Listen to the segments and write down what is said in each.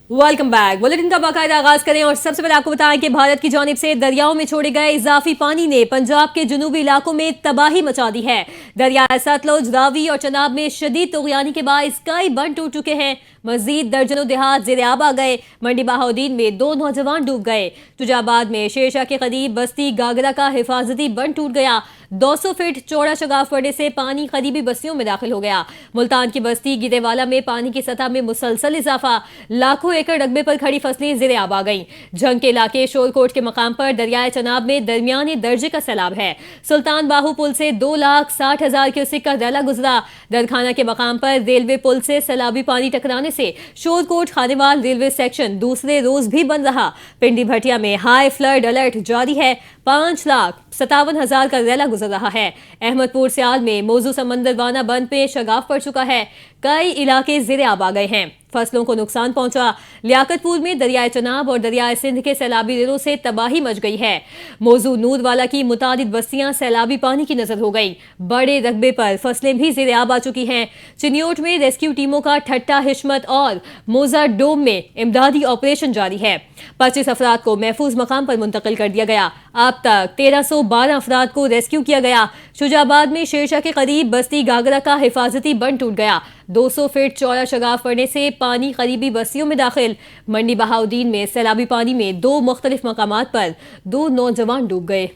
Welcome back. Bulletin का बाकायदा आगाज करें और सबसे पहले आपको बताएं कि भारत की जानिब से दरियाओं में छोड़े गए इजाफी पानी ने पंजाब के जुनूबी इलाकों में तबाही मचा दी है। दरियाए सतलुज, रावी और चनाब में शदीद तुगयानी के बायस कई बंद टूट चुके हैं। मजीद दर्जनों देहात जेर आब आ गए। मंडी बहाउद्दीन में 2 नौजवान डूब गए। तुजाबाद में शेरशाह के करीब बस्ती गागरा का हिफाजती बंद टूट गया। 200 फीट चौड़ा शगाफ पड़ने से पानी करीबी बस्तियों में दाखिल हो गया। मुल्तान की बस्ती गिदेवाला में पानी की सतह में मुसलसल इजाफा। लाखों एकड़ रकबे पर खड़ी फसलें ज़ेरे आब आ गईं। जंग के इलाके शोरकोट के मकाम पर दरियाए चनाब में दरमियानी दर्जे का सैलाब है। सुल्तान बाहू पुल से 2,60,000 क्यूसेक का रैला गुजरा। दरखाना के मकाम पर रेलवे पुल से सैलाबी पानी टकराने से शोरकोट खानेवाल रेलवे सेक्शन दूसरे रोज भी बंद रहा। पिंडी भटिया में हाई फ्लड अलर्ट जारी है। 5,57,000 का रैला गुजर रहा है। अहमदपुर सियाल में मौजू समंदरवाना बंद पे शगाफ पड़ चुका है। कई इलाके ज़ेरे आब आ गए हैं। फसलों को नुकसान पहुंचा। लियाकतपुर में दरियाए चनाब और दरियाए सिंध के सैलाबी रेलों से तबाही मच गई है। मौजू नूरवाला की मुतादिद बस्तियां सैलाबी पानी की नजर हो गई। बड़े रकबे पर फसलें भी ज़ेरे आब आ चुकी हैं। चिन्योट में रेस्क्यू टीमों का ठट्टा हिशमत और मोजा डोम में इमदादी ऑपरेशन जारी है। 25 अफराद को महफूज मकाम पर मुंतकिल कर दिया गया। अब तक 1312 अफराद को रेस्क्यू किया गया। शुजाबाद में शेरशाह के करीब बस्ती गागरा का हिफाजती बंद टूट गया। 200 फीट चौड़ा शगाफ पड़ने से पानी करीबी बस्तियों में दाखिल। मंडी बहाउद्दीन में सैलाबी पानी में 2 मुख्तलिफ मकामात पर 2 नौजवान डूब गए।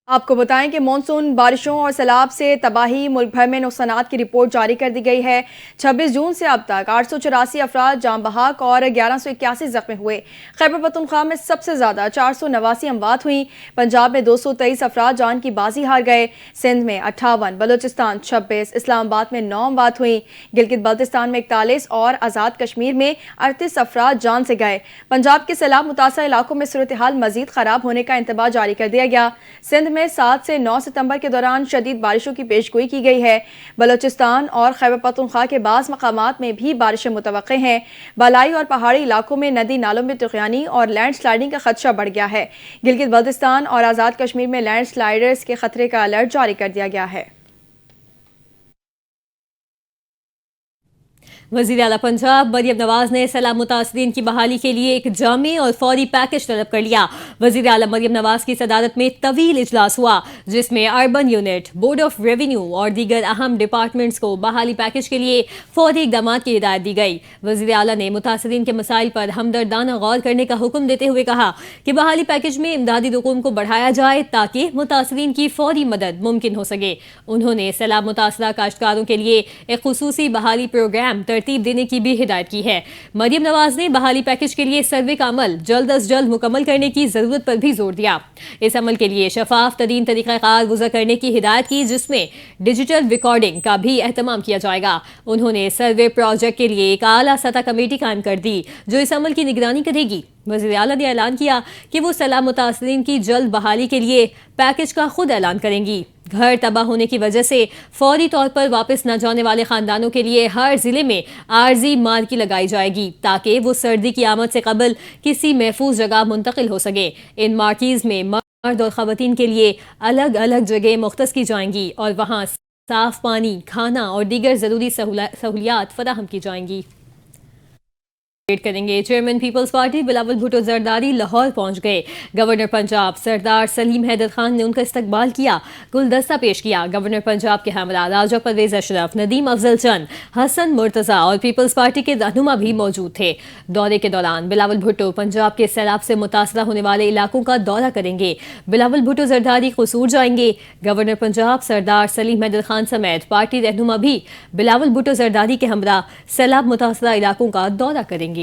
आपको बताएं कि मानसून बारिशों और सैलाब से तबाही, मुल्क भर में नुकसानात की रिपोर्ट जारी कर दी गई है। 26 जून से अब तक 884 अफराद जान बहक और 1181 जख्मी हुए। खैबर पख्तूनख्वा में सबसे ज्यादा 489 अमवात हुई। पंजाब में 223 अफराद जान की बाजी हार गए। सिंध में 58, बलोचिस्तान 26, इस्लामाबाद में 9 अमवात हुई। गिलगित बल्तिस्तान में 41 और आज़ाद कश्मीर में 38 अफराद जान से गए। पंजाब के सैलाब मुतासर इलाकों में सूरत हाल मजीद खराब होने का इंतबाह जारी कर दिया गया। सिंध में 7 से 9 सितंबर के दौरान शदीद बारिशों की पेशगोई की गई है। बलोचिस्तान और खैबर पख्तूनख्वा के बाज़ मकामात में भी बारिशें मुतवक्के हैं। बालाई और पहाड़ी इलाकों में नदी नालों में तुग़यानी और लैंड स्लाइडिंग का खदशा बढ़ गया है। गिलगित बल्तिस्तान और आज़ाद कश्मीर में लैंड स्लाइडर्स के खतरे का अलर्ट जारी कर दिया गया है। वज़ीर आला पंजाब मरियम नवाज ने सैलाब मुतासरीन की बहाली के लिए एक जामी और फौरी पैकेज तलब कर लिया। वज़ीर आला मरियम नवाज की सदारत में तवील इजलास हुआ, जिसमें urban unit, board of revenue और दीगर अहम डिपार्टमेंट्स को बहाली पैकेज के लिए फौरी इकदाम की हिदायत दी गई। वज़ीर आला ने मुतासरीन के मसाइल पर हमदर्दाना गौर करने का हुक्म देते हुए कहा कि बहाली पैकेज में इमदादी रकूम को बढ़ाया जाए ताकि मुतासरीन की फौरी मदद मुमकिन हो सके। उन्होंने सैलाब मुतासरा काश्तकारों के लिए एक खुसूसी बहाली प्रोग्राम तरतीब देने की भी हिदायत की है। मरियम नवाज ने बहाली पैकेज के लिए सर्वे का अमल जल्द अज जल्द मुकम्मल करने की जरूरत पर भी जोर दिया। इस अमल के लिए शफाफ तरीन तरीक़ाकार वज़ा करने की हिदायत की, जिसमें डिजिटल रिकॉर्डिंग का भी एहतमाम किया जाएगा। उन्होंने सर्वे प्रोजेक्ट के लिए एक आला सतह कमेटी कायम कर दी जो इस अमल की निगरानी करेगी। वज़ीर आला ने ऐलान किया कि वो सैलाब मुतासरीन की जल्द बहाली के लिए पैकेज का खुद ऐलान करेंगी। घर तबाह होने की वजह से फौरी तौर पर वापस न जाने वाले खानदानों के लिए हर जिले में आर्जी मार्की लगाई जाएगी ताकि वो सर्दी की आमद से कबल किसी महफूज जगह मुंतकिल हो सके। इन मार्कीज में मर्द और खवातीन के लिए अलग अलग जगह मुख्तस की जाएंगी और वहाँ साफ पानी, खाना और दीगर ज़रूरी सहूलियात फराहम की जाएंगी। करेंगे। Chairman Peoples Party Bilawal Bhutto Zardari Lahore पहुंच गए। गवर्नर पंजाब सरदार सलीम हैदर खान ने उनका इस्तकबाल किया, गुलदस्ता पेश किया। गवर्नर पंजाब के हमरा राजा परवेज अशरफ, नदीम अफजल चंद, हसन मुर्तजा और पीपल्स पार्टी के रहनुमा भी मौजूद थे। दौरे के दौरान बिलावल भुट्टो पंजाब के सैलाब से मुतासरा होने वाले इलाकों का दौरा करेंगे। बिलावल भुट्टो जरदारी कसूर जाएंगे। गवर्नर पंजाब सरदार सलीम हैदर खान समेत पार्टी रहनुमा भी बिलावल भुट्टो जरदारी के हमरा सैलाब मुतासरा इलाकों का दौरा करेंगे।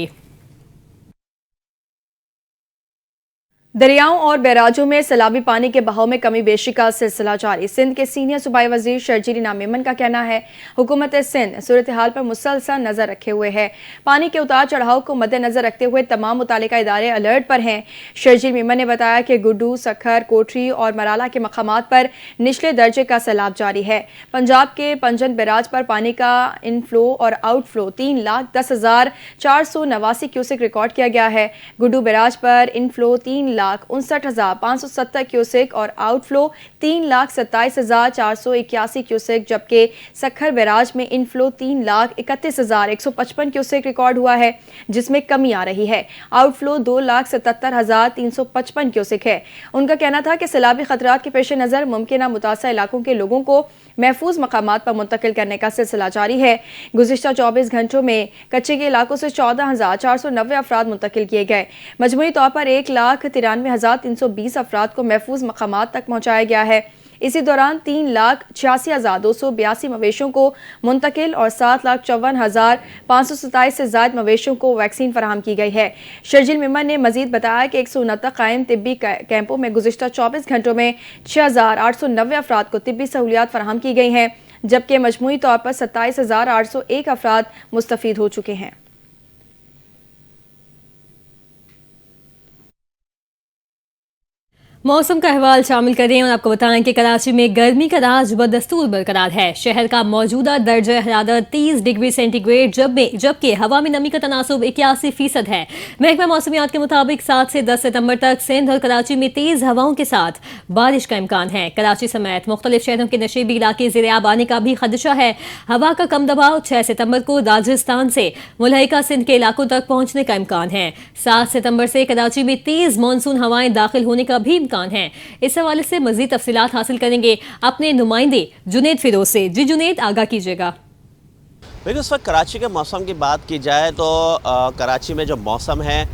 दरियाओं और बैराजों में सैलाबी पानी के बहाव में कमी बेशी का सिलसिला जारी। सिंध के सीनियर सूबाई वजीर शर्जील नामेमन का कहना है हुकूमत सिंध सूरत हाल पर मुसलसल नजर रखे हुए है। पानी के उतार चढ़ाव को मद्देनजर रखते हुए तमाम मुतालिका इदारे अलर्ट पर हैं। शर्जील मेमन ने बताया कि गुड्डू, सखर, कोठरी और मराला के मकामात पर निचले दर्जे का सैलाब जारी है। पंजाब के पंजन बैराज पर पानी का इनफ्लो और आउटफ्लो 3,10,489 क्यूसेक रिकॉर्ड किया गया है। गुड्डू बैराज पर इनफ्लो 3,00,000 3,59,570 क्यूसेक और आउटफ्लो 3,27,481 क्यूसेक, जबकि सखर बैराज में इनफ्लो 3,31,155 क्यूसेक रिकॉर्ड हुआ है, जिसमें कमी आ रही है। आउटफ्लो 2,77,355 क्यूसेक है। उनका कहना था कि सैलाबी खतरात के पेश नज़र मुमकिन मुतासर इलाकों के लोगों को महफूज मकामात पर मुंतकिल करने का सिलसिला जारी है। गुज़िश्ता 24 घंटों में कच्चे के इलाकों से 14,490 अफराद मुंतकिल किए गए। मजमूई तौर पर 1,93,320 अफराद को महफूज मकामात तक पहुँचाया गया है। इसी दौरान 3,86,282 मवेशियों को मुंतकिल और 7,54,527 से ज़ायद मवेशियों को वैक्सीन फराहम की गई है। शर्जिल मेमन ने मजीद बताया कि 169 कायम तिब्बी कैंपों में गुज़िश्ता 24 घंटों में 6,890 अफराद को तिब्बी सहूलियात फराहम की गई हैं, जबकि मजमूई तौर पर 27,801 अफराद मुस्तफ़ीद हो चुके हैं। मौसम का अहवाल शामिल करें और आपको बताएं कि कराची में गर्मी का राज बदस्तूर बरकरार है। शहर का मौजूदा दर्जा हरारत 30 डिग्री सेंटीग्रेड जबकि हवा में नमी का तनासुब 81% है। महकमा मौसमियात के मुताबिक 7 से 10 सितंबर तक सिंध और कराची में तेज हवाओं के साथ बारिश का इम्कान है। कराची समेत मुख्तलिफ शहरों के नशीबी इलाके ज़ेर-ए-आब आने का भी खदशा है। हवा का कम दबाव 6 सितंबर को राजस्थान से मुल्हिका सिंध के इलाकों तक पहुंचने का इम्कान है। 7 सितंबर से कराची में तेज मानसून हवाएं दाखिल होने का भी इम्कान है। इस हवाले से मजीद तफसीलात हासिल करेंगे अपने नुमाइंदे जुनेद फिरोज से। जी जुनेद, आगाह कीजिएगा। देखिए, इस वक्त कराची के मौसम की बात की जाए तो कराची में जो मौसम है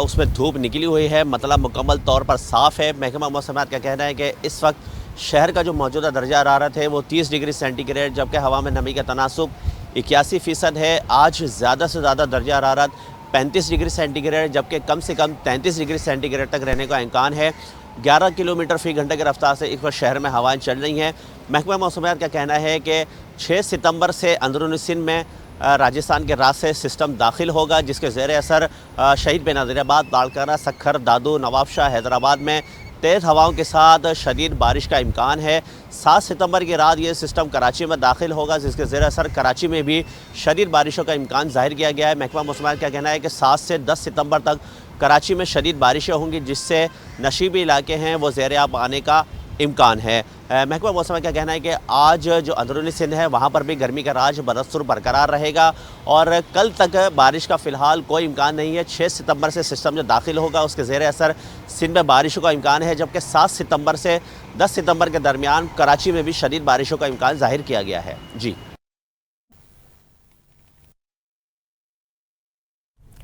उसमें धूप निकली हुई है, मतलब मुकम्मल तौर पर साफ़ है। महकमा मौसमियात का कहना है कि इस वक्त शहर का जो मौजूदा दर्जा हरारत है वो 30 डिग्री सेंटीग्रेड, जबकि हवा में नमी का तनासुब 81% है। आज ज़्यादा से ज़्यादा दर्जा हरारत 35 डिग्री सेंटीग्रेड, जबकि कम से कम 33 डिग्री सेंटीग्रेड तक रहने का इम्कान है। 11 किलोमीटर फ़ी घंटे की रफ्तार से इस वक्त शहर में हवाएं चल रही हैं। महकमा मौसमियात का कहना है कि 6 सितंबर से अंदरूनी सिंध में राजस्थान के राज से सिस्टम दाखिल होगा, जिसके ज़ेर असर शहीद बेनज़ीराबाद, तालकरा, सखर, दादू, नवाबशाह, हैदराबाद में तेज़ हवाओं के साथ शदीद बारिश का इम्कान है। 7 सितंबर की रात ये सिस्टम कराची में दाखिल होगा, जिसके ज़ेर असर कराची में भी शदीद बारिशों का इम्कान ज़ाहिर किया गया है। महकमा मौसमियात का कहना है कि 7 से 10 सितंबर तक कराची में शदीद बारिशें होंगी, जिससे नशीबी इलाके हैं वो ज़ेर-ए-आब आने का इम्कान है। महकमा मौसम का कहना है कि आज जो अंदरूनी सिंध है वहाँ पर भी गर्मी का राज बदस्तूर बरकरार रहेगा और कल तक बारिश का फ़िलहाल कोई इम्कान नहीं है। 6 सितंबर से सिस्टम जो दाखिल होगा उसके ज़ेर असर सिंध में बारिशों का इम्कान है, जबकि 7 सितंबर से 10 सितंबर के दरमियान कराची में भी शदीद बारिशों का इम्कान ज़ाहिर किया गया है। जी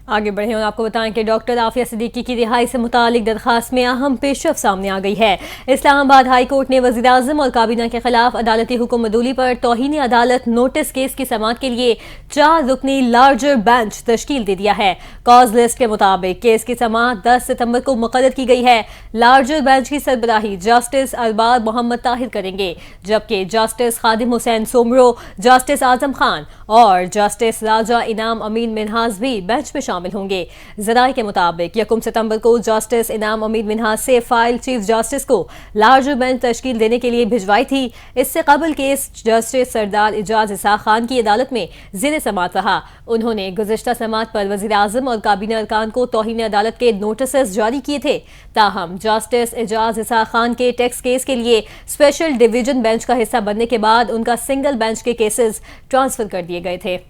आगे बढ़े और आपको बताएं कि डॉक्टर आफिया सिद्दीकी की रिहाई से मुतालिक दरखास्त में अहम पेशरफ सामने आ गई है। इस्लामाबाद हाई कोर्ट ने वज़ीर आज़म और काबीना के खिलाफ अदालती हुक्म अदूली पर तौहीन अदालत नोटिस केस की समाअत के लिए 4 रुकनी लार्जर बेंच तश्कील दे दिया है। कॉज लिस्ट के मुताबिक केस की समाअत 10 सितंबर को मुक़र्रर की गई है। लार्जर बेंच की सरबराही जस्टिस अरबाब मोहम्मद ताहिर करेंगे, जबकि जस्टिस खादिम हुसैन सोमरो, जस्टिस आजम खान और जस्टिस राजा इनाम अमीन मिन्हाज भी बेंच में शामिल होंगे। ज़राए के मुताबिक 1 सितंबर को जस्टिस इनाम अमीन मिन्हाज से फाइल चीफ जस्टिस को लार्जर बेंच तश्कील देने के लिए भिजवाई थी। इससे कबल केस जस्टिस सरदार इजाज इसाक खान की अदालत में ज़ेर समाअत रहा। उन्होंने गुज़िश्ता समाअत पर वज़ीर आज़म और काबीना अरकान को तौहीन अदालत के नोटिस जारी किए थे। ताहम जस्टिस इजाज इसाक खान के टैक्स केस के लिए स्पेशल डिवीजन बेंच का हिस्सा बनने के बाद उनका सिंगल बेंच के केसेस ट्रांसफर कर दिए गए थे।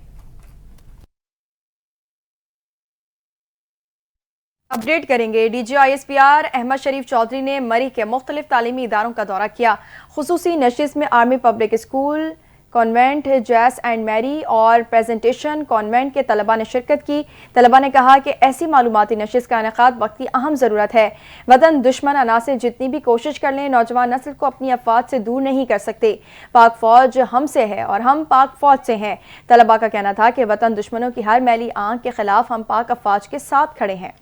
अपडेट करेंगे। DGISPR अहमद शरीफ चौधरी ने मरी के मुख्तलिफ तालीमी इदारों का दौरा किया। खुसूसी नशिस्त में आर्मी पब्लिक स्कूल, कॉन्वेंट, जैस एंड मैरी और प्रेजेंटेशन कॉन्वेंट के तलबा ने शिरकत की। तलबा ने कहा कि ऐसी मालूमाती नशिस्त का इनेकाद वक्त की अहम ज़रूरत है। वतन दुश्मन अनासिर जितनी भी कोशिश कर लें, नौजवान नस्ल को अपनी अफवाज से दूर नहीं कर सकते। पाक फ़ौज हमसे है और हम पाक फ़ौज से हैं। तलबा का कहना था कि वतन दुश्मनों की हर मैली आंख के खिलाफ हम पाक अफवाज के साथ खड़े हैं।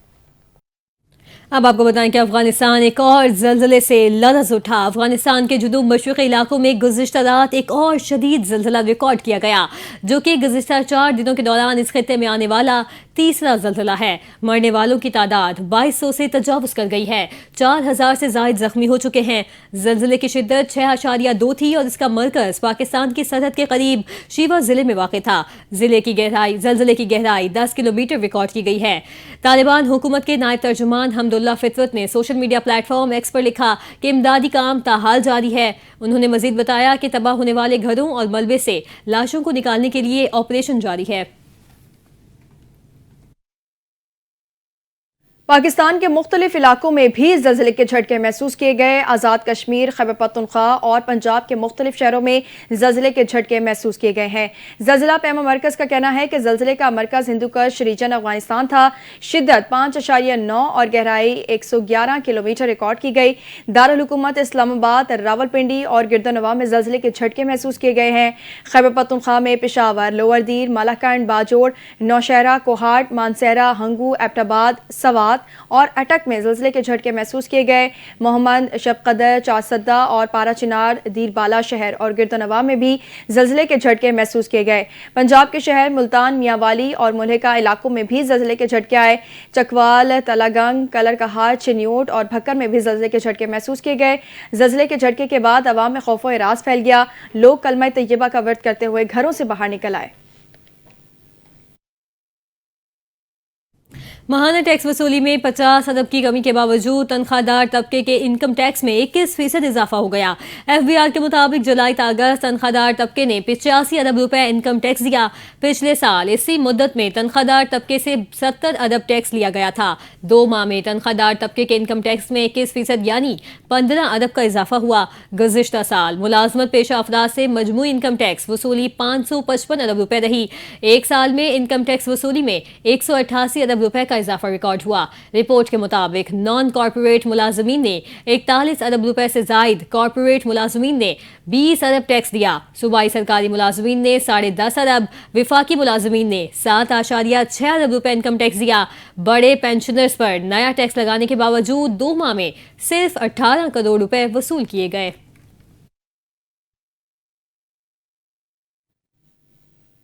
अब आपको बताएं कि अफगानिस्तान एक और ज़लज़ले से लरज़ उठा। अफगानिस्तान के जुनूब मशरिक़ी इलाकों में गुज़िश्ता रात एक और शदीद ज़लज़ला रिकॉर्ड किया गया, जो कि गुज़िश्ता 4 दिनों के दौरान इस खित्ते में आने वाला तीसरा ज़लज़ला है। मरने वालों की तादाद 2200 से तजावुज़ कर गई है। 4000 से ज़ायद ज़ख्मी हो चुके हैं। ज़लज़ले की शिद्दत 6.2 थी और इसका मरकज़ पाकिस्तान की सरहद के करीब शीवा ज़िले में वाक़ था। ज़लज़ले की गहराई 10 किलोमीटर रिकॉर्ड की गई है। तालिबान हुकूमत के नायब तर्जुमान हमदुल्ला اللہ فطرت نے social media platform X پر لکھا کہ امدادی کام تاحال جاری ہے۔ انہوں نے مزید بتایا کہ تباہ ہونے والے گھروں اور ملبے سے لاشوں کو نکالنے کے لیے آپریشن جاری ہے۔ پاکستان کے مختلف علاقوں میں بھی زلزلے کے جھٹکے محسوس کیے گئے۔ آزاد کشمیر، خیبر پختونخوا اور پنجاب کے مختلف شہروں میں زلزلے کے جھٹکے محسوس کیے گئے ہیں۔ زلزلہ پیما مرکز کا کہنا ہے کہ زلزلے کا مرکز ہندوکش ریجن افغانستان تھا۔ شدت 5.9 اور گہرائی 111 کلومیٹر ریکارڈ کی گئی۔ دارالحکومت اسلام آباد، راولپنڈی اور گردنواں میں زلزلے کے جھٹکے محسوس کیے گئے ہیں۔ خیبر پختونخوا میں پشاور، لوور دیر، مالاکنڈ، باجوڑ، نوشہرہ، کوہاٹ، مانسہرہ، ہنگو، ایبٹ آباد، سوات اور اٹک میں زلزلے کے جھٹکے محسوس کیے گئے۔ محمد، شب قدر، چارسدہ اور پارا چنار، دیر بالا شہر اور گردنواں میں بھی زلزلے کے جھٹکے محسوس کیے گئے۔ پنجاب کے شہر ملتان، میاں والی اور ملحقہ علاقوں میں بھی زلزلے کے جھٹکے آئے۔ چکوال، تلا گنگ، کلر کہار، چنیوٹ اور بھکر میں بھی زلزلے کے جھٹکے محسوس کیے گئے۔ زلزلے کے جھٹکے کے بعد عوام میں خوف و ہراس پھیل گیا۔ لوگ کلمہ طیبہ کا ورد کرتے ہوئے گھروں سے باہر نکل آئے۔ ماہانہ ٹیکس وصولی میں 50 ارب کی کمی کے باوجود تنخواہ دار طبقے کے انکم ٹیکس میں 21% اضافہ ہو گیا۔ ایف بی آر کے مطابق جولائی تا اگست تنخواہ دار طبقے نے 85 ارب روپے انکم ٹیکس دیا۔ پچھلے سال اسی مدت میں تنخواہ دار طبقے سے 70 ارب ٹیکس لیا گیا تھا۔ 2 ماہ میں تنخواہ دار طبقے کے انکم ٹیکس میں 21% یعنی 15 ارب کا اضافہ ہوا۔ گزشتہ سال ملازمت پیشہ افراد سے مجموعی انکم ٹیکس وصولی 555 ارب روپے رہی۔ ایک سال میں انکم ٹیکس وصولی میں 188 ارب روپے کا اضافہ ریکارڈ ہوا۔ رپورٹ کے مطابق نان کارپوریٹ ملازمین نے 41 ارب روپے سے زائد، کارپوریٹ ملازمین نے 20 ارب ٹیکس دیا۔ صوبائی سرکاری ملازمین نے 10.5 ارب، وفاقی ملازمین نے 7.6 ارب روپے انکم ٹیکس دیا۔ بڑے پینشنرز پر نیا ٹیکس لگانے کے باوجود 2 ماہ میں صرف 18 کروڑ روپے وصول کیے گئے۔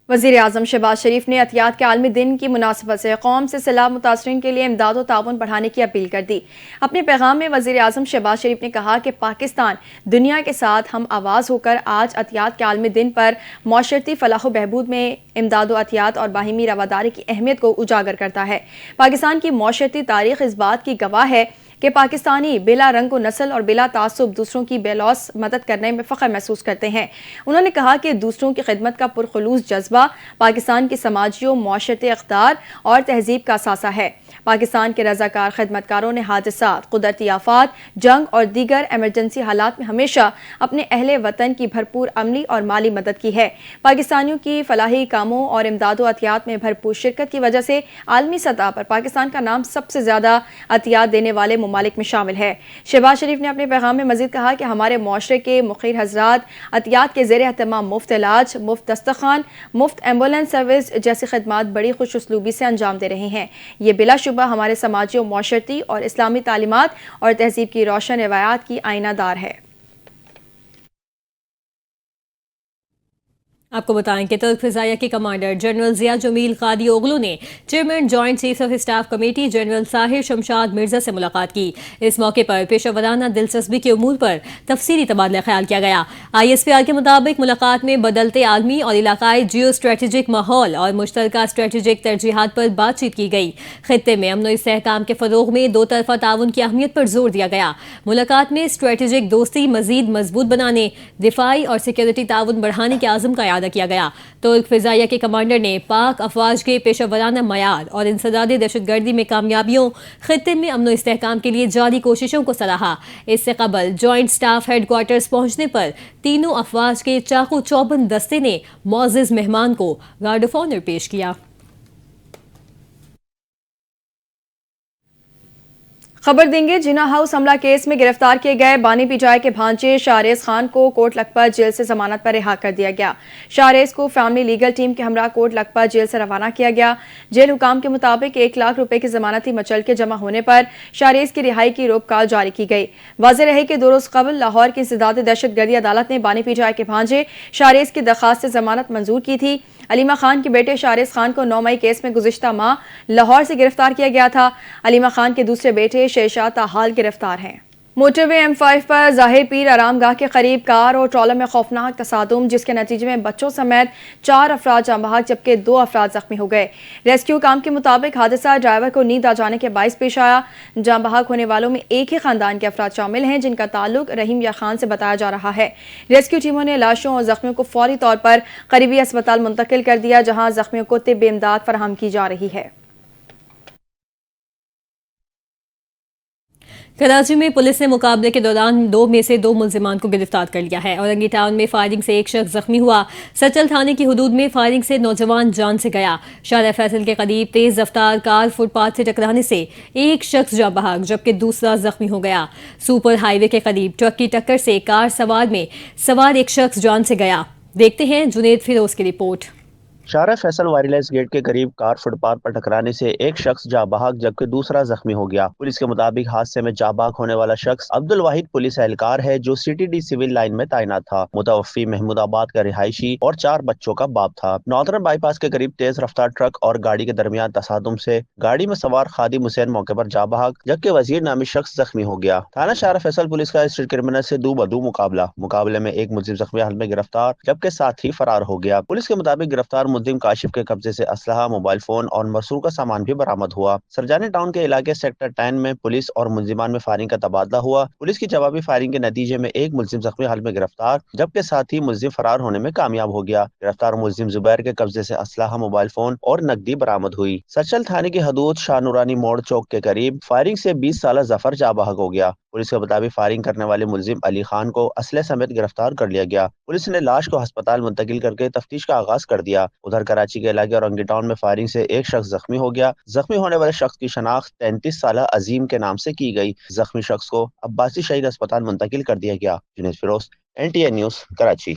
وزیر اعظم شہباز شریف نے عطیات کے عالمی دن کی مناسبت سے قوم سے سیلاب متاثرین کے لیے امداد و تعاون بڑھانے کی اپیل کر دی۔ اپنے پیغام میں وزیر اعظم شہباز شریف نے کہا کہ پاکستان دنیا کے ساتھ ہم آواز ہو کر آج عطیات کے عالمی دن پر معاشرتی فلاح و بہبود میں امداد و عطیات اور باہمی رواداری کی اہمیت کو اجاگر کرتا ہے۔ پاکستان کی معاشرتی تاریخ اس بات کی گواہ ہے کہ پاکستانی بلا رنگ و نسل اور بلا تعصب دوسروں کی بے لوث مدد کرنے میں فخر محسوس کرتے ہیں۔ انہوں نے کہا کہ دوسروں کی خدمت کا پرخلوص جذبہ پاکستان کی سماجی و معاشرتی اقدار اور تہذیب کا اثاثہ ہے۔ پاکستان کے رضاکار خدمتکاروں نے حادثات، قدرتی آفات، جنگ اور دیگر ایمرجنسی حالات میں ہمیشہ اپنے اہل وطن کی بھرپور عملی اور مالی مدد کی ہے۔ پاکستانیوں کی فلاحی کاموں اور امداد و عطیات میں بھرپور شرکت کی وجہ سے عالمی سطح پر پاکستان کا نام سب سے زیادہ عطیات دینے والے ممالک میں شامل ہے۔ شہباز شریف نے اپنے پیغام میں مزید کہا کہ ہمارے معاشرے کے مخیر حضرات عطیات کے زیر اہتمام مفت علاج، مفت دسترخوان، مفت ایمبولینس سروس جیسی خدمات بڑی خوش اسلوبی سے انجام دے رہے ہیں۔ یہ بلا شبہ ہمارے سماجی و معاشرتی اور اسلامی تعلیمات اور تہذیب کی روشن روایات کی آئینہ دار ہے۔ آپ کو بتائیں کہ ترک فضائیہ کے commander general Ziya Cemal Kadioglu نے chairman joint chief of staff committee general Sahir Shamshad Mirza سے ملاقات کی۔ اس موقع پر پیشہ ورانہ دلچسپی کے امور پر تفصیلی تبادلہ خیال کیا گیا۔ آئی ایس پی آر کے مطابق ملاقات میں بدلتے عالمی اور علاقائی جیو اسٹریٹجک ماحول اور مشترکہ اسٹریٹجک ترجیحات پر بات چیت کی گئی۔ خطے میں امن و استحکام کے فروغ میں 2 طرفہ تعاون کی اہمیت پر زور دیا گیا۔ ملاقات میں اسٹریٹجک دوستی مزید مضبوط بنانے، دفاعی اور سیکورٹی تعاون بڑھانے کے عزم کا اعادہ کیا گیا۔ ترک فضائیہ کے کمانڈر نے پاک افواج کے پیشہ ورانہ معیار اور انسداد دہشت گردی میں کامیابیوں، خطے میں امن و استحکام کے لیے جاری کوششوں کو سراہا۔ اس سے قبل جوائنٹ سٹاف ہیڈ کوارٹرز پہنچنے پر تینوں افواج کے چاقو چوبند دستے نے معزز مہمان کو گارڈ آف آنر پیش کیا۔ خبر دیں گے جناح ہاؤس حملہ کیس میں گرفتار کیے گئے بانی پیجائے کے بھانجے شاہریز خان کو کوٹ لکھپت جیل سے ضمانت پر رہا کر دیا گیا۔ شاہریز کو فیملی لیگل ٹیم کے ہمراہ کوٹ لکھپت جیل سے روانہ کیا گیا۔ جیل حکام کے مطابق 1 لاکھ روپے کی ضمانتی مچل کے جمع ہونے پر شاہریز کی رہائی کی روک کال جاری کی گئی۔ واضح رہے کہ 2 روز قبل لاہور کی انسداد دہشت گردی عدالت نے بانی پیجائے کے بھانجے شاہریز کی درخواست سے ضمانت منظور کی تھی۔ علیمہ خان کے بیٹے شاہریز خان کو 9 مئی کیس میں گزشتہ ماہ لاہور سے گرفتار کیا گیا تھا۔ علیمہ خان کے دوسرے بیٹے شہزاد تاحال گرفتار ہیں۔ موٹروے M5 پر ظاہر پیر آرام گاہ کے قریب کار اور ٹرالر میں خوفناک تصادم، جس کے نتیجے میں بچوں سمیت 4 افراد جاں بحق جبکہ 2 افراد زخمی ہو گئے۔ ریسکیو کام کے مطابق حادثہ ڈرائیور کو نیند آ جانے کے باعث پیش آیا۔ جاں بحق ہونے والوں میں ایک ہی خاندان کے افراد شامل ہیں، جن کا تعلق رحیم یا خان سے بتایا جا رہا ہے۔ ریسکیو ٹیموں نے لاشوں اور زخمیوں کو فوری طور پر قریبی اسپتال منتقل کر دیا، جہاں زخمیوں کو طبی امداد فراہم کی جا رہی ہے۔ کراچی میں پولیس نے مقابلے کے دوران 2 میں سے 2 ملزمان کو گرفتار کر لیا ہے۔ اورنگی ٹاؤن میں فائرنگ سے ایک شخص زخمی ہوا۔ سچل تھانے کی حدود میں فائرنگ سے نوجوان جان سے گیا۔ شارع فیصل کے قریب تیز رفتار کار فٹ پاتھ سے ٹکرانے سے ایک شخص جاں بحق جبکہ دوسرا زخمی ہو گیا۔ سپر ہائی وے کے قریب ٹرک کی ٹکر سے کار سوار میں سوار ایک شخص جان سے گیا۔ دیکھتے ہیں جنید فیروز کی رپورٹ۔ شارع فیصل وائرلیس گیٹ کے قریب کار فٹ پاتھ پر ٹکرانے سے ایک شخص جاں بحق جبکہ دوسرا زخمی ہو گیا۔ پولیس کے مطابق حادثے میں جاں بحق ہونے والا شخص عبدالواحد پولیس اہلکار ہے، جو CTD سول لائن میں تعینات تھا۔ متوفی محمود آباد کا رہائشی اور 4 بچوں کا باپ تھا۔ نارتھرن بائی پاس کے قریب تیز رفتار ٹرک اور گاڑی کے درمیان تصادم سے گاڑی میں سوار خادم حسین موقع پر جاں بحق جبکہ وزیر نامی شخص زخمی ہو گیا۔ تھانہ شارع فیصل پولیس کا اسٹریٹ کرمنل سے 2 بدو مقابلے میں ایک ملزم زخمی حالت میں گرفتار جبکہ ساتھی فرار ہو گیا۔ پولیس کے مطابق گرفتار ملزم کاشف کے قبضے سے اسلحہ، موبائل فون اور مسروقہ سامان بھی برآمد ہوا۔ سرجانی ٹاؤن کے علاقے سیکٹر 10 میں پولیس اور ملزمان میں فائرنگ کا تبادلہ ہوا۔ پولیس کی جوابی فائرنگ کے نتیجے میں ایک ملزم زخمی حالت میں گرفتار جبکہ ساتھی ملزم فرار ہونے میں کامیاب ہو گیا۔ گرفتار ملزم زبیر کے قبضے سے اسلحہ، موبائل فون اور نقدی برآمد ہوئی۔ سچل تھانے کی حدود شاہ نورانی موڑ چوک کے قریب فائرنگ سے 20 سالہ ظفر جاں بحق ہو گیا۔ پولیس کے مطابق فائرنگ کرنے والے ملزم علی خان کو اسلحے سمیت گرفتار کر لیا گیا۔ پولیس نے لاش کو ہسپتال منتقل کر کے تفتیش کا آغاز کر دیا۔ ادھر کراچی کے علاقے اورنگی ٹاؤن میں فائرنگ سے ایک شخص زخمی ہو گیا۔ زخمی ہونے والے شخص کی شناخت 33 سالہ عظیم کے نام سے کی گئی۔ زخمی شخص کو عباسی شہید اسپتال منتقل کر دیا گیا۔ Junaid Feroz, NTA news, Karachi.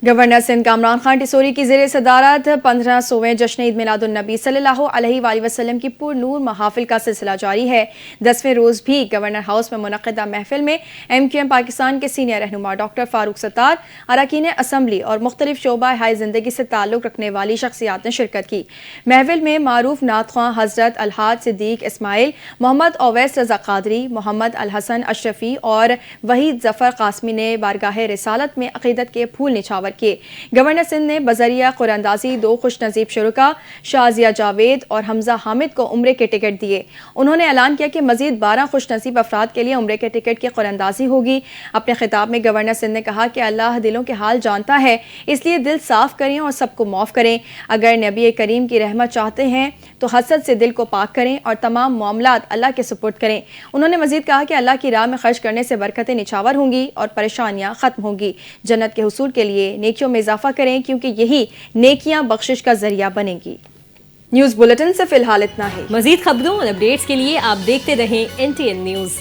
Governor Sindh Kamran Khan Tessori کی زیر صدارت 1500ویں جشن عید میلاد النبی صلی اللہ علیہ وآلہ وسلم کی پر نور محافل کا سلسلہ جاری ہے۔ 10ویں روز بھی گورنر ہاؤس میں منعقدہ محفل میں MQM پاکستان کے سینئر رہنما ڈاکٹر فاروق ستار، اراکین اسمبلی اور مختلف شعبہ ہائے زندگی سے تعلق رکھنے والی شخصیات نے شرکت کی۔ محفل میں معروف نعت خواں حضرت الحاج صدیق اسماعیل، محمد اویس رضا قادری، محمد الحسن اشرفی اور وحید ظفر قاسمی نے بارگاہ رسالت میں عقیدت کے پھول نچھاور کیے۔ گورنر سندھ نے بذریعہ قرآن اندازی 2 خوش نصیب شرکا شازیہ جاوید اور حمزہ حامد کو عمرے کے ٹکٹ دیے۔ انہوں نے اعلان کیا کہ مزید 12 خوش نصیب افراد کے لیے عمرے کے ٹکٹ کی قرآن اندازی ہوگی۔ اپنے خطاب میں گورنر سندھ نے کہا کہ اللہ دلوں کے حال جانتا ہے، اس لیے دل صاف کریں اور سب کو معاف کریں۔ اگر نبی کریم کی رحمت چاہتے ہیں تو حسد سے دل کو پاک کریں اور تمام معاملات اللہ کے سپرد کریں۔ انہوں نے مزید کہا کہ اللہ کی راہ میں خرچ کرنے سے برکتیں نچھاور ہوں گی اور پریشانیاں ختم ہوں گی۔ جنت کے حصول کے لیے نیکیوں میں اضافہ کریں کیونکہ یہی نیکیاں بخشش کا ذریعہ بنیں گی۔ نیوز بلیٹن سے فی الحال اتنا ہی۔ مزید خبروں اور اپڈیٹس کے لیے آپ دیکھتے رہیں NTN نیوز۔